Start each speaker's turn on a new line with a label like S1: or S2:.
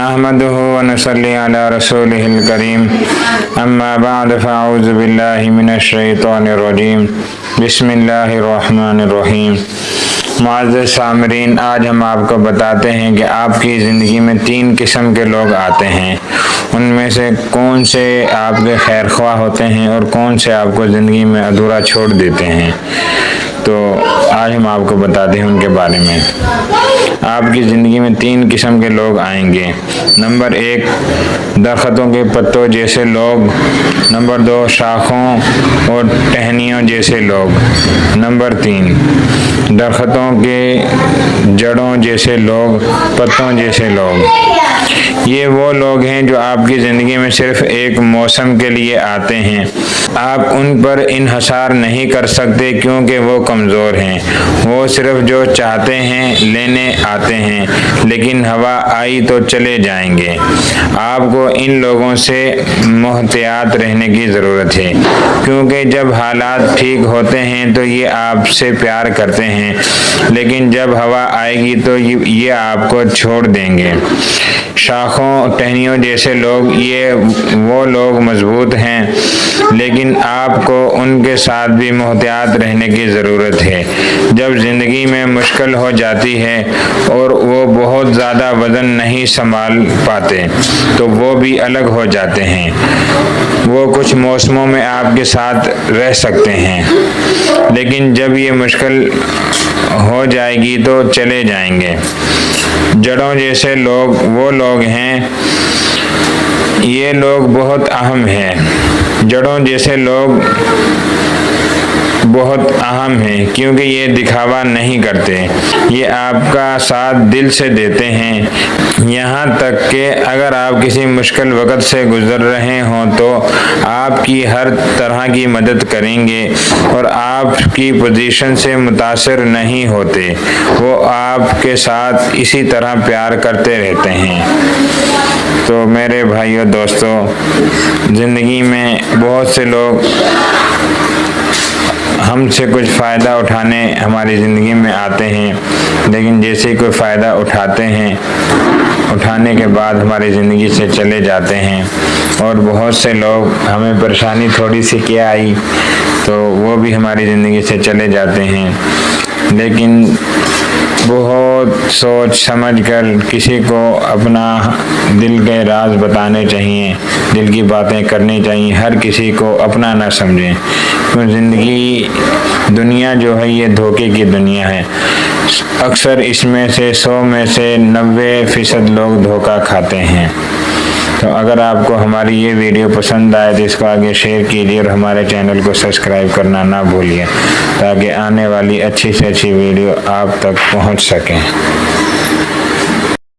S1: نحمده ونصلي على رسوله الكريم اما بعد فاعوذ بالله من الشیطان الرجیم بسم اللہ الرحمن الرحیم۔ معزز سامعین، آج ہم آپ کو بتاتے ہیں کہ آپ کی زندگی میں 3 قسم کے لوگ آتے ہیں، ان میں سے کون سے آپ کے خیر خواہ ہوتے ہیں اور کون سے آپ کو زندگی میں ادھورا چھوڑ دیتے ہیں۔ تو آج ہم آپ کو بتاتے ہیں ان کے بارے میں۔ آپ کی زندگی میں 3 قسم کے لوگ آئیں گے۔ نمبر 1، درختوں کے پتوں جیسے لوگ۔ نمبر 2، شاخوں اور ٹہنیوں جیسے لوگ۔ نمبر 3، درختوں کے جڑوں جیسے لوگ، پتوں جیسے لوگ۔ یہ وہ لوگ ہیں جو آپ کی زندگی میں صرف ایک موسم کے لیے آتے ہیں۔ آپ ان پر انحصار نہیں کر سکتے کیونکہ وہ کمزور ہیں۔ وہ صرف جو چاہتے ہیں لینے آتے ہیں، لیکن ہوا آئی تو چلے جائیں گے۔ آپ کو ان لوگوں سے محتاط رہنے کی ضرورت ہے، کیونکہ جب حالات ٹھیک ہوتے ہیں تو یہ آپ سے پیار کرتے ہیں، لیکن جب ہوا آئے گی تو یہ آپ کو چھوڑ دیں گے۔ شاخوں ٹہنیوں جیسے لوگ، یہ وہ لوگ مضبوط ہیں، لیکن آپ کو ان کے ساتھ بھی محتاط رہنے کی ضرورت ہے۔ جب زندگی میں مشکل ہو جاتی ہے اور وہ بہت زیادہ وزن نہیں سنبھال پاتے تو وہ بھی الگ ہو جاتے ہیں۔ وہ کچھ موسموں میں آپ کے ساتھ رہ سکتے ہیں، لیکن جب یہ مشکل ہو جائے گی تو چلے جائیں گے۔ جڑوں جیسے لوگ وہ لوگ ہیں، یہ لوگ بہت اہم ہیں۔ جڑوں جیسے لوگ بہت اہم ہیں کیونکہ یہ دکھاوا نہیں کرتے، یہ آپ کا ساتھ دل سے دیتے ہیں، یہاں تک کہ اگر آپ کسی مشکل وقت سے گزر رہے ہوں تو آپ کی ہر طرح کی مدد کریں گے اور آپ کی پوزیشن سے متاثر نہیں ہوتے۔ وہ آپ کے ساتھ اسی طرح پیار کرتے رہتے ہیں۔ تو میرے بھائیو دوستو، زندگی میں بہت سے لوگ ہم سے کچھ فائدہ اٹھانے ہماری زندگی میں آتے ہیں، لیکن جیسے ہی کوئی فائدہ اٹھاتے ہیں، اٹھانے کے بعد ہماری زندگی سے چلے جاتے ہیں۔ اور بہت سے لوگ ہمیں پریشانی تھوڑی سی کیا آئی تو وہ بھی ہماری زندگی سے چلے جاتے ہیں، لیکن بہت سوچ سمجھ کر کسی کو اپنا دل کے راز بتانے چاہیے، دل کی باتیں کرنی چاہیے، ہر کسی کو اپنا نہ سمجھیں، کیونکہ زندگی دنیا جو ہے یہ دھوکے کی دنیا ہے۔ اکثر اس میں سے 100 میں سے 90% لوگ دھوکہ کھاتے ہیں۔ تو اگر آپ کو ہماری یہ ویڈیو پسند آئے تو اس کو آگے شیئر کیجیے اور ہمارے چینل کو سبسکرائب کرنا نہ بھولیے، تاکہ آنے والی اچھی سے اچھی ویڈیو آپ تک پہنچ سکیں۔